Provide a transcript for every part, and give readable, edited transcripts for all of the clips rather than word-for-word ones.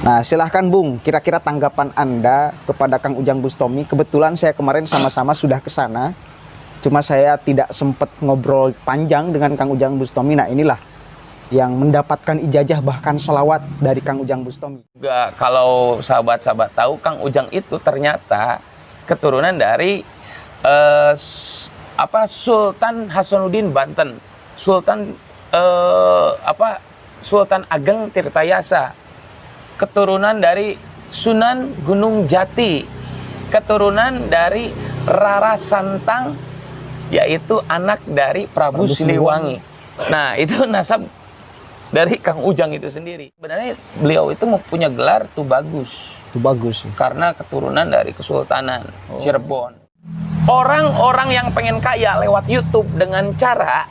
Nah, silahkan Bung, kira-kira tanggapan Anda kepada Kang Ujang Bustami. Kebetulan saya kemarin sama-sama sudah ke sana, cuma saya tidak sempat ngobrol panjang dengan Kang Ujang Bustami. Nah, inilah yang mendapatkan ijazah bahkan selawat dari Kang Ujang Bustami. Juga kalau sahabat-sahabat tahu, Kang Ujang itu ternyata keturunan dari Sultan Hasanuddin Banten, Sultan Sultan Ageng Tirtayasa, keturunan dari Sunan Gunung Jati, keturunan dari Rara Santang, yaitu anak dari Prabu Siliwangi. Nah, itu nasab dari Kang Ujang itu sendiri. Sebenarnya beliau itu mempunyai gelar Tubagus. Tubagus. Karena keturunan dari Kesultanan Cirebon. Orang-orang yang pengen kaya lewat YouTube dengan cara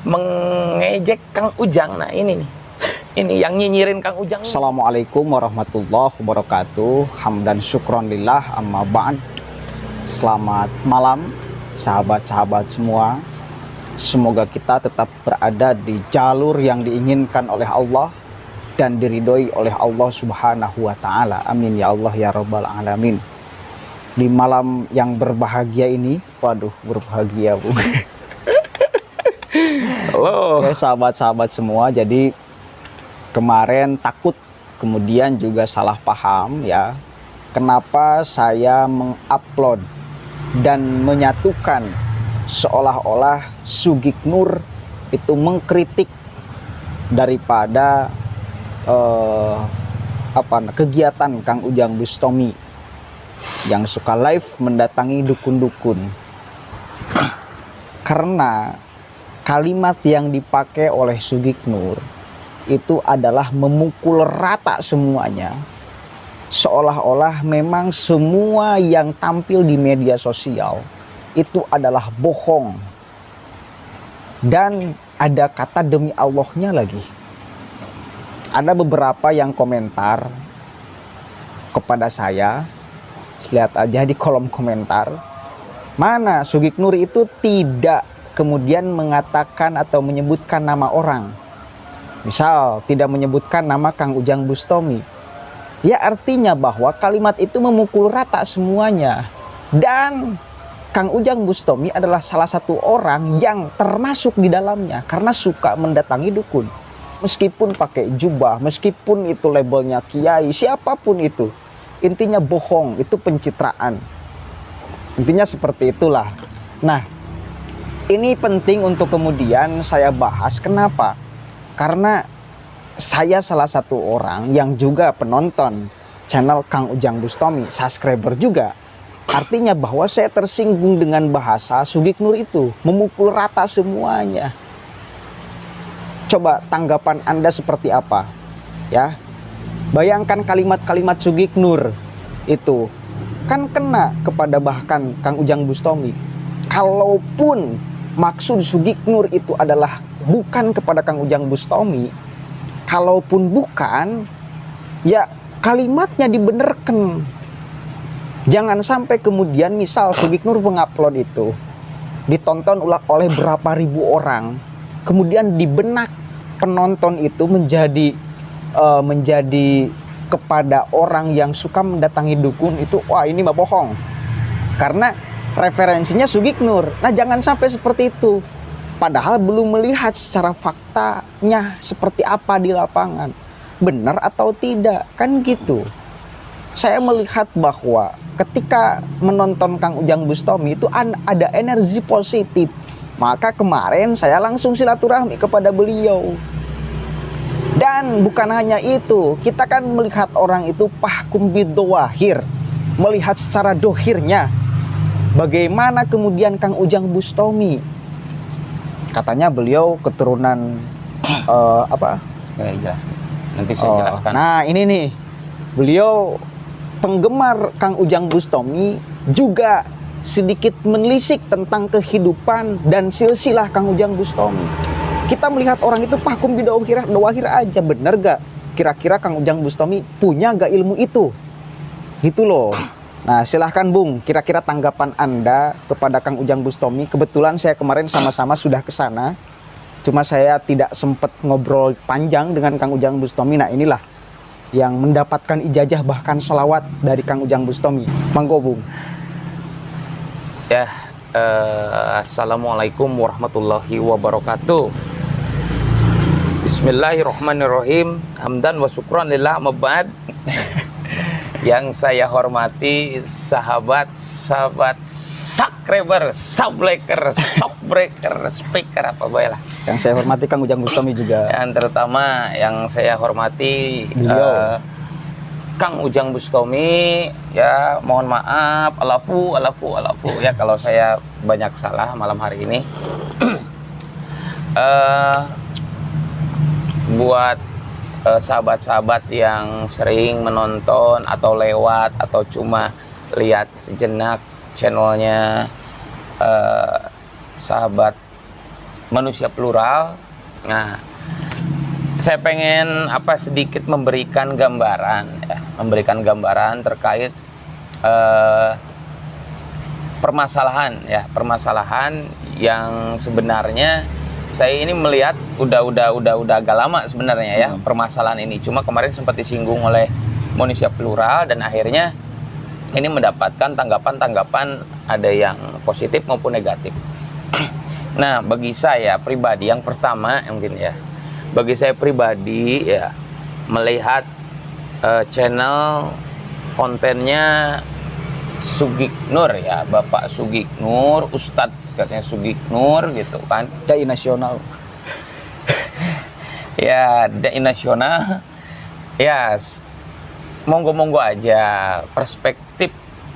mengejek Kang Ujang. Nah, ini nih. Ini yang nyinyirin Kang Ujang. Assalamualaikum warahmatullahi wabarakatuh. Hamdan syukron lillah, amma ba'd. Selamat malam sahabat-sahabat semua. Semoga kita tetap berada di jalur yang diinginkan oleh Allah dan diridhoi oleh Allah Subhanahu wa taala. Amin ya Allah ya rabbal alamin. Di malam yang berbahagia ini, waduh, berbahagia, Bu. Halo sahabat-sahabat semua. Jadi kemarin takut, kemudian juga salah paham ya, kenapa saya mengupload dan menyatukan seolah-olah Sugiknur itu mengkritik daripada kegiatan Kang Ujang Bustami yang suka live mendatangi dukun-dukun. Karena kalimat yang dipakai oleh Sugiknur itu adalah memukul rata semuanya, seolah-olah memang semua yang tampil di media sosial itu adalah bohong, dan ada kata demi Allahnya lagi. Ada beberapa yang komentar kepada saya, lihat aja di kolom komentar, mana Sugiknur itu tidak kemudian mengatakan atau menyebutkan nama orang. Misal tidak menyebutkan nama Kang Ujang Bustami. Ya, artinya bahwa kalimat itu memukul rata semuanya. Dan Kang Ujang Bustami adalah salah satu orang yang termasuk di dalamnya karena suka mendatangi dukun. Meskipun pakai jubah, meskipun itu labelnya kiai, siapapun itu. Intinya bohong, itu pencitraan. Intinya seperti itulah. Nah, ini penting untuk kemudian saya bahas. Kenapa? Karena saya salah satu orang yang juga penonton channel Kang Ujang Bustami, subscriber juga. Artinya bahwa saya tersinggung dengan bahasa Sugiknur itu, memukul rata semuanya. Coba tanggapan Anda seperti apa? Ya, bayangkan kalimat-kalimat Sugiknur itu kan kena kepada bahkan Kang Ujang Bustami. Kalaupun maksud Sugiknur itu adalah bukan kepada Kang Ujang Bustami, kalaupun bukan, ya kalimatnya dibenerkan. Jangan sampai kemudian misal Sugiknur mengupload itu ditonton oleh berapa ribu orang, kemudian di benak penonton itu menjadi kepada orang yang suka mendatangi dukun itu, wah ini mah bohong karena referensinya Sugiknur. Nah, jangan sampai seperti itu. Padahal belum melihat secara faktanya seperti apa di lapangan. Benar atau tidak, kan gitu. Saya melihat bahwa ketika menonton Kang Ujang Bustami itu ada energi positif. Maka kemarin saya langsung silaturahmi kepada beliau. Dan bukan hanya itu, kita kan melihat orang itu pahkum bidowahir, melihat secara dohirnya. Bagaimana kemudian Kang Ujang Bustami? Katanya beliau keturunan Nanti saya jelaskan. Nah, ini nih. Beliau penggemar Kang Ujang Bustami juga sedikit menelisik tentang kehidupan dan silsilah Kang Ujang Bustami. Kita melihat orang itu pahkum bidowahir aja, bener gak? Kira-kira Kang Ujang Bustami punya gak ilmu itu? Gitu loh. Nah, silahkan Bung, kira-kira tanggapan Anda kepada Kang Ujang Bustami. Kebetulan saya kemarin sama-sama sudah ke sana, cuma saya tidak sempat ngobrol panjang dengan Kang Ujang Bustami. Nah, inilah yang mendapatkan ijazah bahkan sholawat dari Kang Ujang Bustami? Manggo Bung. Ya, assalamualaikum warahmatullahi wabarakatuh. Bismillahirrahmanirrahim. Hamdan wa syukran lillah, mabad. Yang saya hormati sahabat subscriber, subleker, shockbreaker, speaker, apa boleh lah. Yang saya hormati Kang Ujang Bustami juga. Dan terutama yang saya hormati Kang Ujang Bustami, ya mohon maaf, alafu ya kalau saya banyak salah malam hari ini. Buat sahabat-sahabat yang sering menonton atau lewat atau cuma lihat sejenak channelnya sahabat manusia plural. Nah, saya pengen sedikit memberikan gambaran terkait permasalahan yang sebenarnya saya ini melihat udah agak lama sebenarnya ya permasalahan ini. Cuma kemarin sempat disinggung oleh manusia plural dan akhirnya ini mendapatkan tanggapan ada yang positif maupun negatif. Nah, bagi saya pribadi yang pertama mungkin ya, bagi saya pribadi ya, melihat channel kontennya Sugiknur ya, Bapak Sugiknur, Ustadz katanya Sugiknur gitu kan, Dai nasional. Ya, dai nasional. Ya, monggo-monggo aja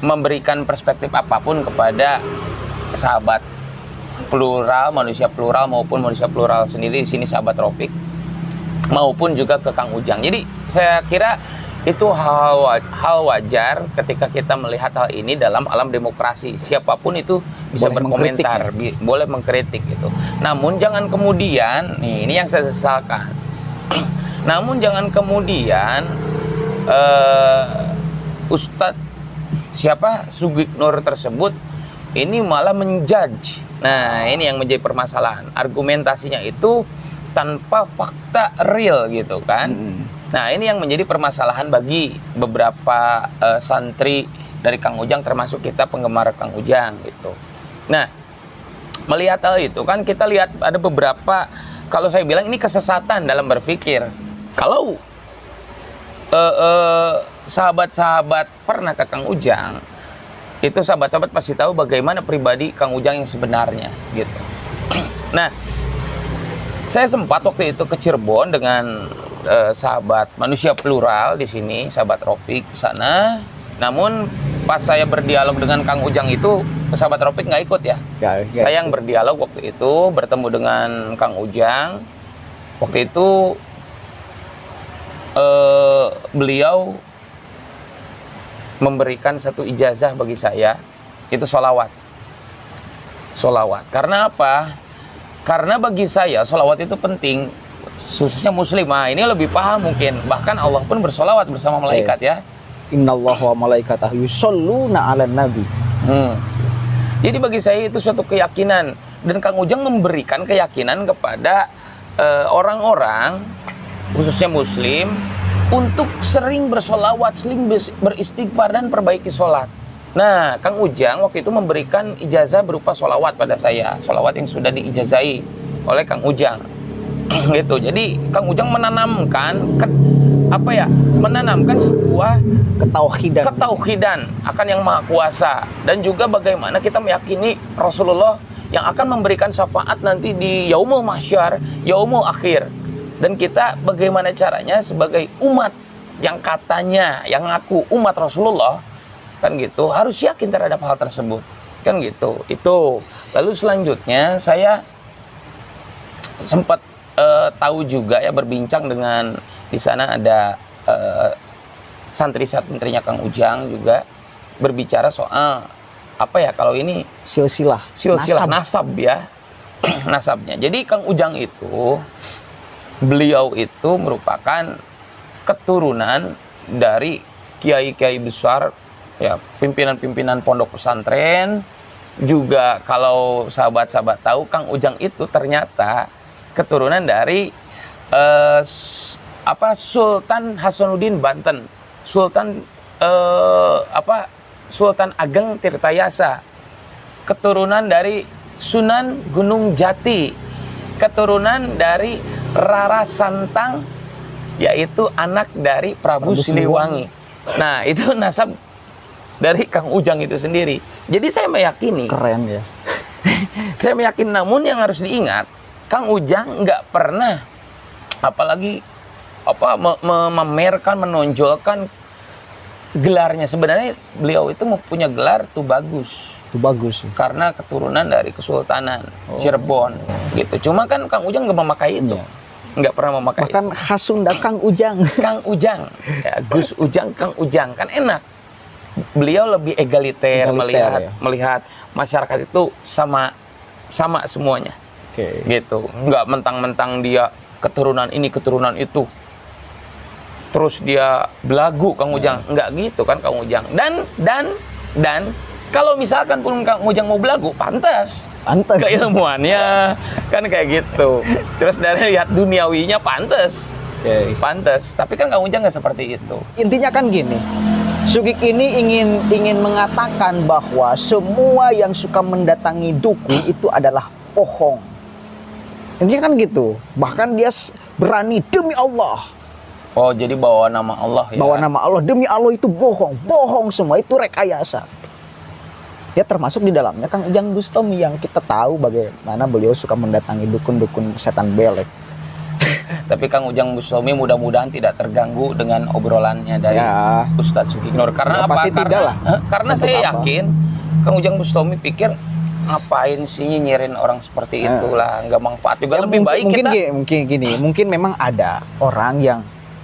memberikan perspektif apapun kepada sahabat plural, manusia plural maupun manusia plural sendiri di sini, sahabat Tropik maupun juga ke Kang Ujang. Jadi saya kira itu hal wajar ketika kita melihat hal ini dalam alam demokrasi. Siapapun itu bisa boleh berkomentar, boleh mengkritik gitu. Namun jangan kemudian, ini yang saya sesalkan. Namun jangan kemudian Ustadz Sugiknur tersebut ini malah menjudge. Nah, ini yang menjadi permasalahan. Argumentasinya itu tanpa fakta real gitu kan. Nah, ini yang menjadi permasalahan bagi beberapa santri dari Kang Ujang, termasuk kita penggemar Kang Ujang gitu. Nah, melihat hal itu kan kita lihat ada beberapa, kalau saya bilang ini kesesatan dalam berpikir. Kalau sahabat-sahabat pernah ke Kang Ujang, itu sahabat-sahabat pasti tahu bagaimana pribadi Kang Ujang yang sebenarnya gitu. Nah, saya sempat waktu itu ke Cirebon dengan sahabat manusia plural di sini, sahabat Tropik sana. Namun pas saya berdialog dengan Kang Ujang itu, sahabat Tropik nggak ikut ya. Saya yang berdialog waktu itu, bertemu dengan Kang Ujang. Waktu itu beliau memberikan satu ijazah bagi saya, itu sholawat. Karena apa? Karena bagi saya sholawat itu penting, khususnya muslim. Nah, ini lebih paham mungkin. Bahkan Allah pun bersolawat bersama malaikat ya. Innallaha wa malaikatahu yusholluna 'alan nabi. Jadi bagi saya itu suatu keyakinan, dan Kang Ujang memberikan keyakinan kepada orang-orang khususnya muslim untuk sering bersolawat, sering beristighfar dan perbaiki sholat. Nah, Kang Ujang waktu itu memberikan ijazah berupa solawat pada saya, solawat yang sudah diijazai oleh Kang Ujang. Gitu. Jadi Kang Ujang menanamkan sebuah ketauhidan akan Yang Maha Kuasa, dan juga bagaimana kita meyakini Rasulullah yang akan memberikan syafaat nanti di yaumul mahsyar, yaumul akhir. Dan kita bagaimana caranya sebagai umat yang katanya yang ngaku umat Rasulullah kan gitu, harus yakin terhadap hal tersebut kan gitu. Itu lalu selanjutnya saya sempat tahu juga ya, berbincang dengan di sana ada santri-santrinya Kang Ujang juga, berbicara soal kalau ini silsilah nasab ya. Nasabnya. Jadi Kang Ujang itu, beliau itu merupakan keturunan dari kiai-kiai besar ya, pimpinan-pimpinan pondok pesantren. Juga kalau sahabat-sahabat tahu, Kang Ujang itu ternyata keturunan dari Sultan Hasanuddin Banten, Sultan Ageng Tirtayasa, keturunan dari Sunan Gunung Jati, keturunan dari Rara Santang, yaitu anak dari Prabu Siliwangi. Nah, itu nasab dari Kang Ujang itu sendiri. Jadi saya meyakini, Keren ya. saya meyakini, namun yang harus diingat, Kang Ujang nggak pernah, apalagi memamerkan, menonjolkan gelarnya. Sebenarnya beliau itu mempunyai gelar tuh bagus. Itu bagus. Karena keturunan dari Kesultanan Cirebon gitu. Cuma kan Kang Ujang nggak memakai itu. Nggak pernah memakai. Bahkan khas Sunda Kang Ujang. Kang Ujang, ya, Gus Ujang, Kang Ujang, kan enak. Beliau lebih egaliter, melihat masyarakat itu sama semuanya. Gitu. Nggak mentang-mentang dia keturunan ini, keturunan itu, terus dia belagu Kang Ujang. Nggak gitu kan Kang Ujang. Dan kalau misalkan pun Kang Ujang mau belagu, pantas keilmuannya kan kayak gitu. Terus dari lihat duniawinya pantas. Pantas. Tapi kan Kang Ujang nggak seperti itu. Intinya kan gini, Sugik ini ingin mengatakan bahwa semua yang suka mendatangi dukun itu adalah bohong. Intinya kan gitu. Bahkan dia berani demi Allah. Oh, jadi bawa nama Allah ya? Bawa nama Allah, demi Allah itu bohong. Bohong semua, itu rekayasa. Ya termasuk di dalamnya Kang Ujang Bustami yang kita tahu bagaimana beliau suka mendatangi dukun-dukun setan belek. Tapi Kang Ujang Bustami mudah-mudahan tidak terganggu dengan obrolannya dari Ustadz Sugik Nur. Karena apa? Pasti tidak lah. Karena saya yakin Kang Ujang Bustami pikir, ngapain sih nyinyirin orang seperti itulah, nggak manfaat juga. Lebih baik mungkin memang ada orang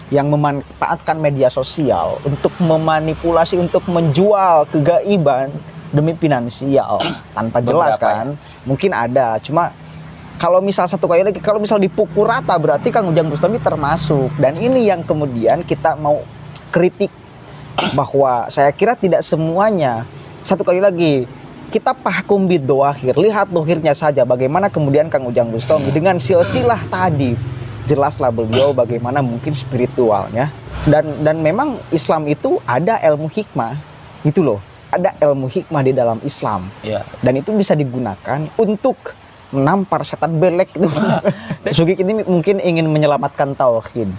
yang memanfaatkan media sosial untuk memanipulasi, untuk menjual kegaiban demi finansial tanpa jelas kan. Mungkin ada, cuma kalau misal satu kali lagi, kalau misal dipukul rata berarti Kang Ujang Bustami termasuk. Dan ini yang kemudian kita mau kritik, bahwa saya kira tidak semuanya. Satu kali lagi, kita pahkum bidoahir, lihat dohirnya saja bagaimana kemudian Kang Ujang Bustami dengan silsilah tadi. Jelaslah beliau bagaimana mungkin spiritualnya. Dan memang Islam itu ada ilmu hikmah, gitu loh. Ada ilmu hikmah di dalam Islam. Dan itu bisa digunakan untuk menampar setan belek itu. Sugik ini mungkin ingin menyelamatkan tauhid,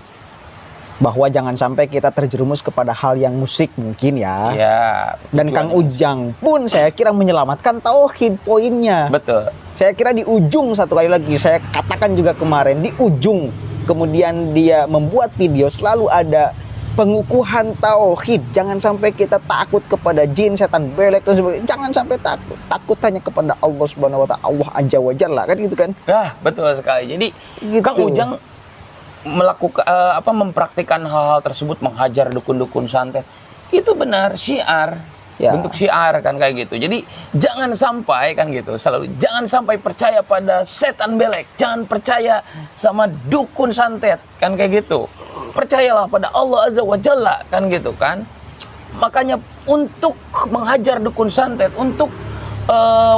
bahwa jangan sampai kita terjerumus kepada hal yang musik mungkin ya. Dan Kang Ujang pun saya kira menyelamatkan tauhid poinnya. Betul. Saya kira di ujung, satu kali lagi saya katakan juga kemarin, di ujung kemudian dia membuat video selalu ada pengukuhan tauhid. Jangan sampai kita takut kepada jin, setan belek dan sebagainya. Jangan sampai takut. Takut hanya kepada Allah Subhanahu wa taala, Allah Azza wa Jalla, kan gitu kan? Ya, betul sekali. Jadi gitu. Kang Ujang melakukan mempraktikkan hal-hal tersebut, menghajar dukun-dukun santet. Itu benar syiar. Bentuk syiar kan kayak gitu. Jadi jangan sampai kan gitu. Selalu jangan sampai percaya pada setan belek. Jangan percaya sama dukun santet kan kayak gitu. Percayalah pada Allah Azza wa Jalla kan gitu kan. Makanya untuk menghajar dukun santet, untuk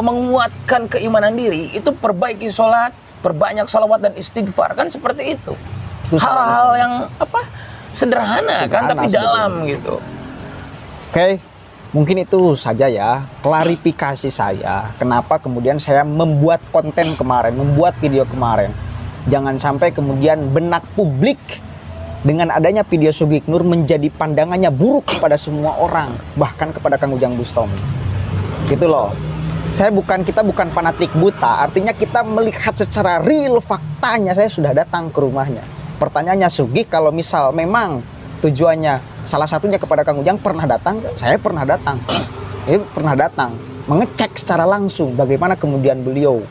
menguatkan keimanan diri, itu perbaiki sholat, perbanyak salawat dan istighfar, kan seperti itu. Hal-hal yang sederhana kan tapi dalam gitu. Oke. Mungkin itu saja ya klarifikasi saya kenapa kemudian saya membuat konten kemarin, membuat video kemarin. Jangan sampai kemudian benak publik dengan adanya video Sugik Nur menjadi pandangannya buruk kepada semua orang, bahkan kepada Kang Ujang Bustami. Gitu loh. Kita bukan fanatik buta, artinya kita melihat secara real faktanya. Saya sudah datang ke rumahnya. Pertanyaannya Sugik, kalau misal memang tujuannya salah satunya kepada Kang Ujang, pernah datang? Saya pernah datang. Pernah datang, mengecek secara langsung bagaimana kemudian beliau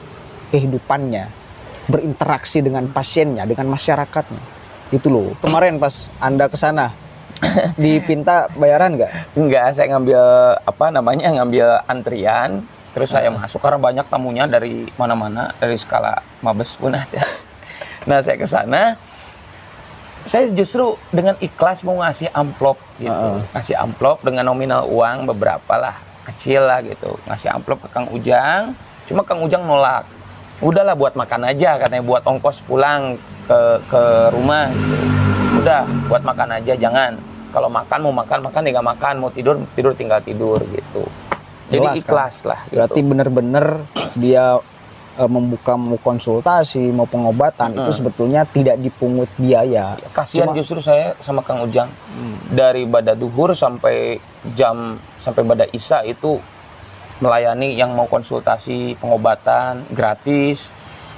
kehidupannya, berinteraksi dengan pasiennya, dengan masyarakatnya. Itu loh. Kemarin pas Anda ke sana, dipinta bayaran nggak? Enggak, saya ngambil ngambil antrian, terus saya masuk karena banyak tamunya dari mana-mana, dari skala Mabes pun ada. Nah, saya ke sana. Saya justru dengan ikhlas mau ngasih amplop gitu, ngasih amplop dengan nominal uang beberapa lah, kecil lah gitu, ngasih amplop ke Kang Ujang. Cuma Kang Ujang nolak, udahlah buat makan aja katanya, buat ongkos pulang ke rumah gitu. udah buat makan aja, jangan. Kalau makan mau makan tinggal makan, mau tidur tinggal tidur gitu. Jadi Jelas, ikhlas lah gitu. Berarti bener-bener dia membuka mau konsultasi, mau pengobatan itu sebetulnya tidak dipungut biaya. Kasihan justru saya sama Kang Ujang. Dari bada duhur sampai bada isya itu melayani yang mau konsultasi pengobatan gratis.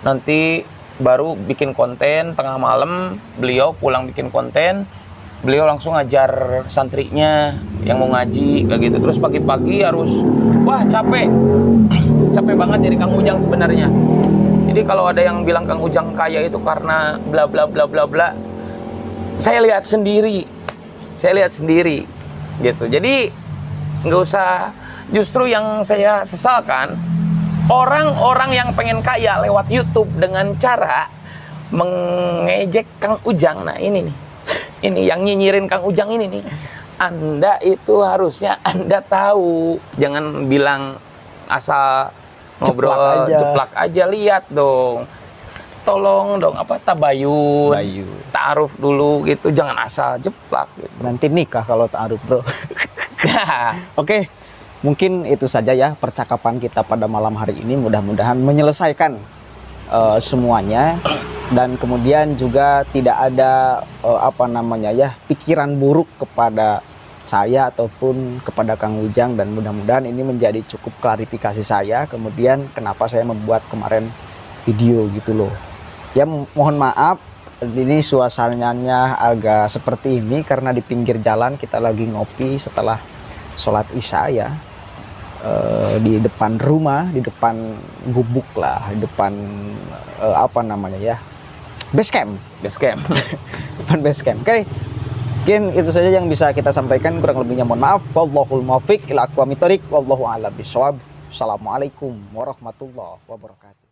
Nanti baru bikin konten tengah malam, beliau pulang bikin konten, beliau langsung ngajar santrinya yang mau ngaji kayak gitu. Terus pagi-pagi harus capek banget jadi Kang Ujang sebenarnya. Jadi kalau ada yang bilang Kang Ujang kaya itu karena bla bla bla bla bla, saya lihat sendiri gitu. Jadi nggak usah, justru yang saya sesalkan orang-orang yang pengen kaya lewat YouTube dengan cara mengejek Kang Ujang. Nah ini nih, ini yang nyinyirin Kang Ujang ini nih. Anda itu harusnya Anda tahu, jangan bilang asal ngobrol jeplak aja, lihat dong. Tolong dong tabayun, ta'aruf dulu gitu, jangan asal jeplak gitu. Nanti nikah kalau ta'aruf, bro. Oke, mungkin itu saja ya percakapan kita pada malam hari ini. Mudah-mudahan menyelesaikan semuanya, dan kemudian juga tidak ada pikiran buruk kepada saya ataupun kepada Kang Ujang, dan mudah-mudahan ini menjadi cukup klarifikasi saya kemudian kenapa saya membuat kemarin video gitu loh. Ya mohon maaf, ini suasananya agak seperti ini karena di pinggir jalan kita lagi ngopi setelah sholat isya ya, di depan rumah, di depan gubuk lah, di depan base camp. Depan base camp. Oke. Mungkin itu saja yang bisa kita sampaikan, kurang lebihnya mohon maaf. Wallahul muwaffiq ila aqwamit thoriq, wallahu a'lam bishawab. Assalamualaikum warahmatullahi wabarakatuh.